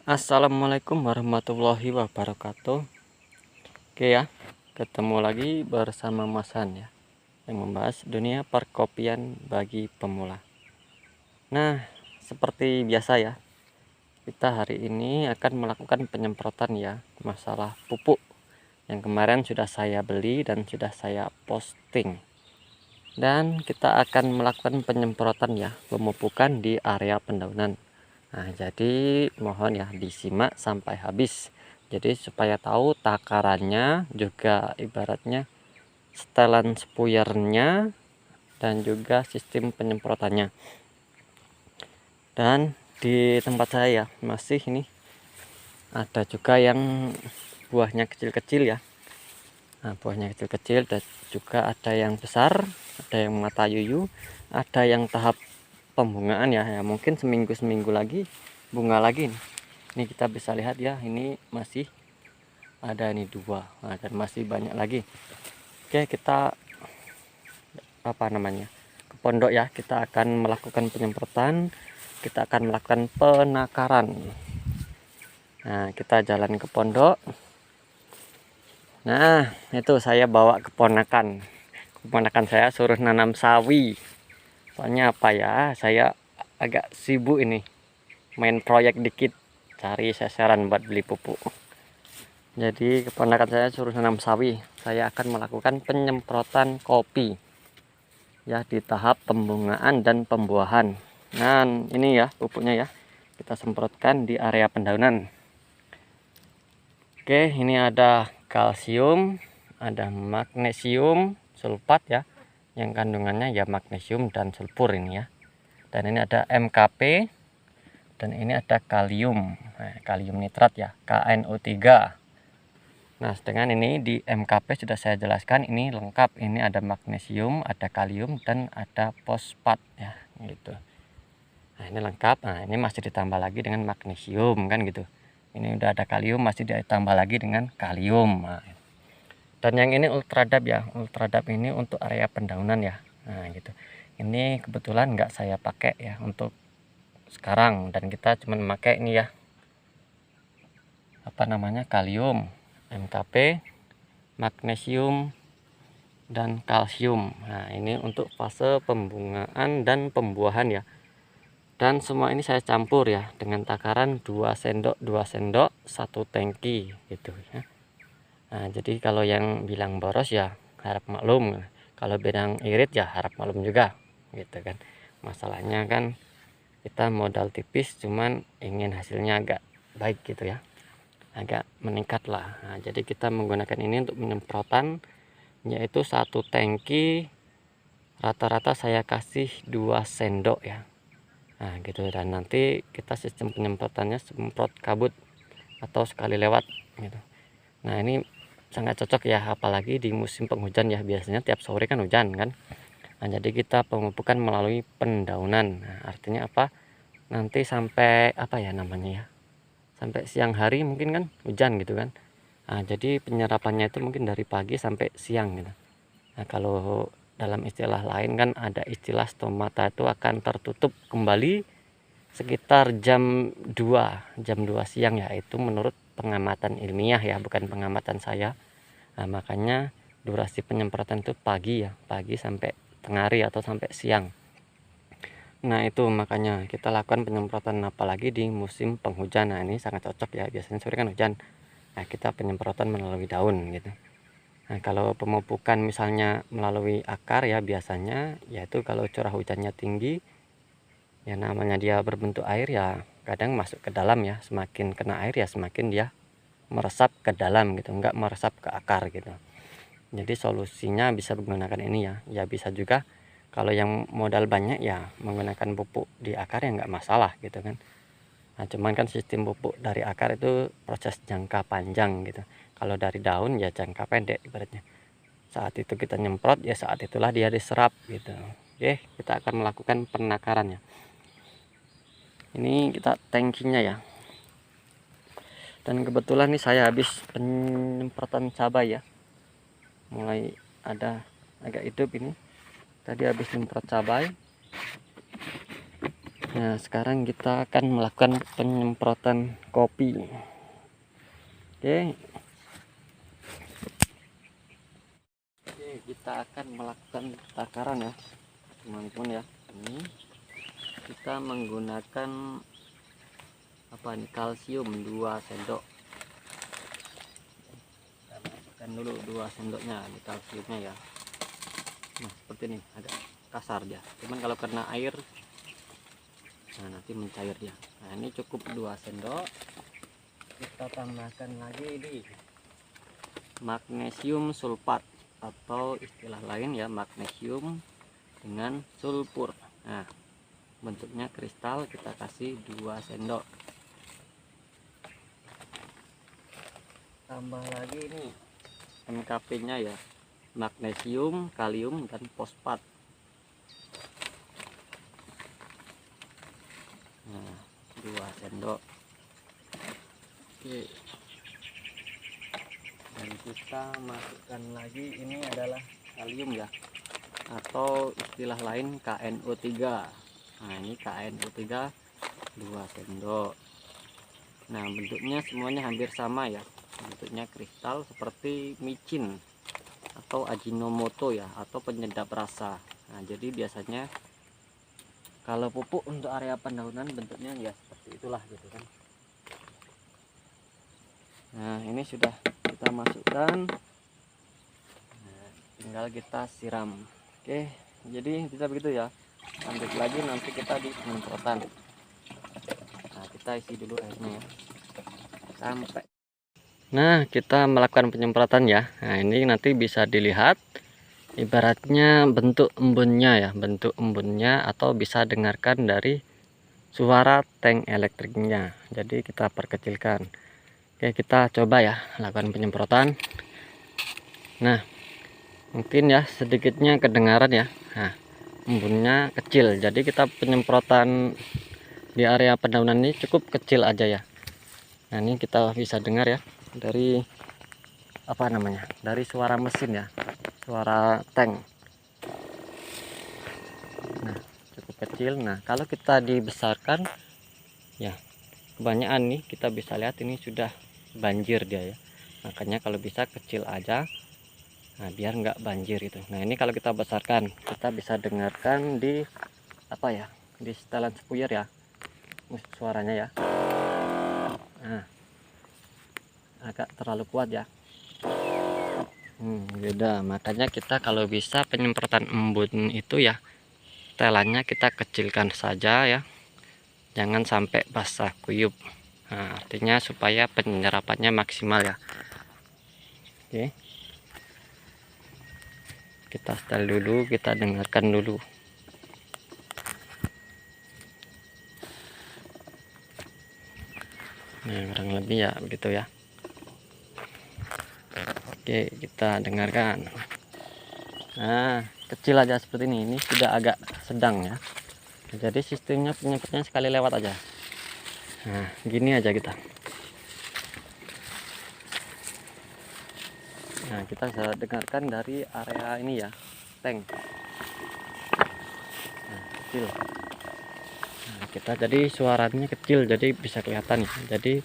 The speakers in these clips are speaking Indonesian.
Assalamualaikum warahmatullahi wabarakatuh. Oke ya, ketemu lagi bersama Mas Han ya, yang membahas dunia perkopian bagi pemula. Nah, seperti biasa ya, kita hari ini akan melakukan penyemprotan ya, masalah pupuk yang kemarin sudah saya beli dan sudah saya posting. Dan kita akan melakukan penyemprotan ya, pemupukan di area pendaunan. Nah, jadi mohon ya disimak sampai habis. Jadi supaya tahu takarannya, juga ibaratnya setelan spuyernya, dan juga sistem penyemprotannya. Dan di tempat saya masih ini ada juga yang buahnya kecil-kecil ya. Nah, buahnya kecil-kecil, dan juga ada yang besar, ada yang mata yuyu, ada yang tahap pembungaan ya, mungkin seminggu lagi bunga lagi nih. Ini kita bisa lihat ya, ini masih ada nih 2. Nah, dan masih banyak lagi. Oke, kita ke pondok ya, kita akan melakukan penyemprotan, kita akan melakukan penakaran. Nah, kita jalan ke pondok. Nah, itu saya bawa keponakan saya suruh nanam sawi. Soalnya apa ya, saya agak sibuk ini main proyek dikit, cari sasaran buat beli pupuk. Jadi keponakan saya suruh nanam sawi, saya akan melakukan penyemprotan kopi ya di tahap pembungaan dan pembuahan. Nah, ini ya pupuknya ya, kita semprotkan di area pendaunan. Oke, ini ada kalsium, ada magnesium sulfat ya, yang kandungannya ya magnesium dan sulfur ini ya. Dan ini ada MKP, dan ini ada kalium, kalium nitrat ya, KNO3. Nah, sedangkan ini di MKP sudah saya jelaskan, ini lengkap, ini ada magnesium, ada kalium, dan ada fosfat ya gitu. Nah, ini lengkap. Nah, ini masih ditambah lagi dengan magnesium kan gitu. Ini udah ada kalium, masih ditambah lagi dengan kalium. Nah, dan yang ini ultradap ya, ultradap ini untuk area pendaunan ya. Nah gitu, ini kebetulan nggak saya pakai ya untuk sekarang, dan kita cuma memakai ini ya, kalium, MKP, magnesium, dan kalsium. Nah, ini untuk fase pembungaan dan pembuahan ya. Dan semua ini saya campur ya dengan takaran 2 sendok 1 tangki gitu ya. Nah, jadi kalau yang bilang boros ya harap maklum, kalau bilang irit ya harap maklum juga gitu kan. Masalahnya kan kita modal tipis, cuman ingin hasilnya agak baik gitu ya, agak meningkat lah. Nah, jadi kita menggunakan ini untuk penyemprotan, yaitu 1 tangki rata-rata saya kasih 2 sendok ya. Nah gitu, dan nanti kita sistem penyemprotannya semprot kabut atau sekali lewat gitu. Nah, ini sangat cocok ya, apalagi di musim penghujan ya, biasanya tiap sore kan hujan kan. Nah, jadi kita pemupukan melalui pendaunan. Nah, artinya apa, nanti sampai sampai siang hari mungkin kan hujan gitu kan. Nah, jadi penyerapannya itu mungkin dari pagi sampai siang gitu. Nah, kalau dalam istilah lain kan ada istilah stomata itu akan tertutup kembali sekitar jam 2 siang ya, itu menurut pengamatan ilmiah ya, bukan pengamatan saya. Nah, makanya durasi penyemprotan itu pagi ya, pagi sampai tengah hari atau sampai siang. Nah, itu makanya kita lakukan penyemprotan apalagi di musim penghujan. Nah, ini sangat cocok ya, biasanya sore kan hujan. Nah, kita penyemprotan melalui daun gitu. Nah, kalau pemupukan misalnya melalui akar ya, biasanya yaitu kalau curah hujannya tinggi ya, namanya dia berbentuk air ya, kadang masuk ke dalam ya, semakin kena air ya semakin dia meresap ke dalam gitu, enggak meresap ke akar gitu. Jadi solusinya bisa menggunakan ini ya, ya bisa juga kalau yang modal banyak ya menggunakan pupuk di akar ya enggak masalah gitu kan. Nah, cuman kan sistem pupuk dari akar itu proses jangka panjang gitu, kalau dari daun ya jangka pendek ibaratnya. Saat itu kita nyemprot ya, saat itulah dia diserap gitu. Oke, kita akan melakukan penakarannya. Ini kita tankinya ya, dan kebetulan nih saya habis penyemprotan cabai ya, mulai ada agak hidup ini. Tadi habis nyemprot cabai. Nah, sekarang kita akan melakukan penyemprotan kopi. Oke. Kita akan melakukan takaran ya, teman-teman ya. Ini kita menggunakan apa nih, kalsium 2 sendok. Kita masukkan dulu 2 sendoknya di kalsiumnya ya. Nah, seperti ini, agak kasar dia. Cuman kalau kena air, nah nanti mencair dia. Nah, ini cukup 2 sendok. Kita tambahkan lagi ini magnesium sulfat, atau istilah lain ya magnesium dengan sulfur. Nah, bentuknya kristal, kita kasih 2 sendok. Tambah lagi ini MKP nya ya, magnesium, kalium, dan fosfat. Nah, 2 sendok. Oke, dan kita masukkan lagi, ini adalah kalium ya, atau istilah lain KNO3. Nah, ini KNO3 2 sendok. Nah, bentuknya semuanya hampir sama ya, bentuknya kristal seperti micin atau Ajinomoto ya, atau penyedap rasa. Nah, jadi biasanya kalau pupuk untuk area pendaunan bentuknya ya seperti itulah gitu kan. Nah, ini sudah kita masukkan. Nah, tinggal kita siram. Oke, jadi bisa begitu ya. Lanjut lagi nanti kita di penyemprotan. Nah, kita isi dulu airnya ya, sampai. Nah, kita melakukan penyemprotan ya. Nah, ini nanti bisa dilihat ibaratnya bentuk embunnya ya, bentuk embunnya, atau bisa dengarkan dari suara tank elektriknya. Jadi kita perkecilkan. Oke, kita coba ya lakukan penyemprotan. Nah, mungkin ya sedikitnya kedengaran ya. Nah, embunnya kecil, jadi kita penyemprotan di area pendaunan ini cukup kecil aja ya. Nah, ini kita bisa dengar ya dari apa namanya, dari suara mesin ya, suara tank. Nah, cukup kecil. Nah, kalau kita dibesarkan ya, kebanyakan nih kita bisa lihat ini sudah banjir dia ya. Makanya kalau bisa kecil aja, nah biar nggak banjir itu. Nah, ini kalau kita besarkan, kita bisa dengarkan di apa ya, di setelan spuyer ya, suaranya ya. Nah, agak terlalu kuat ya. Beda. Makanya kita kalau bisa penyemprotan embun itu ya, setelannya kita kecilkan saja ya, jangan sampai basah kuyup. Nah, artinya supaya penyerapannya maksimal ya. Oke, kita setel dulu, kita dengarkan dulu. Nah, kurang lebih ya begitu ya. Oke, kita dengarkan. Nah, kecil aja seperti ini sudah agak sedang ya. Jadi sistemnya penyemprotnya sekali lewat aja. Nah, gini aja kita. Nah, kita bisa dengarkan dari area ini ya, tank. Nah, kecil. Nah, kita jadi suaranya kecil, jadi bisa kelihatan ya. Jadi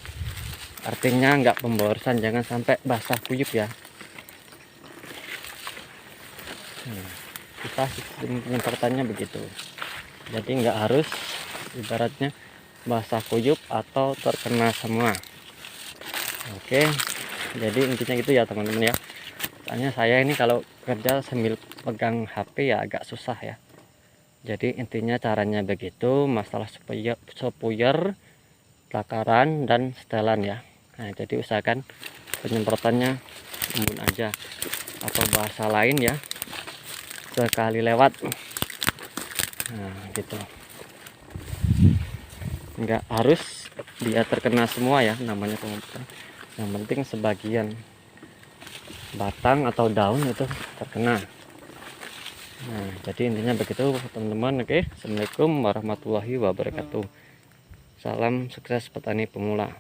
artinya nggak pemborosan, jangan sampai basah kuyup ya. Nah, kita sistem penyemprotannya begitu. Jadi nggak harus ibaratnya basah kuyup atau terkena semua. Oke, jadi intinya gitu ya teman-teman ya. Soalnya saya ini kalau kerja sambil pegang HP ya agak susah ya. Jadi intinya caranya begitu, masalah spuyer, takaran, dan setelan ya. Nah, jadi usahakan penyemprotannya embun aja, atau bahasa lain ya, sekali lewat. Nah, gitu. Nggak harus dia terkena semua ya, namanya penyemprotan. Yang penting sebagian batang atau daun itu terkena. Nah, jadi intinya begitu teman-teman. Oke, assalamualaikum warahmatullahi wabarakatuh. Salam sukses petani pemula.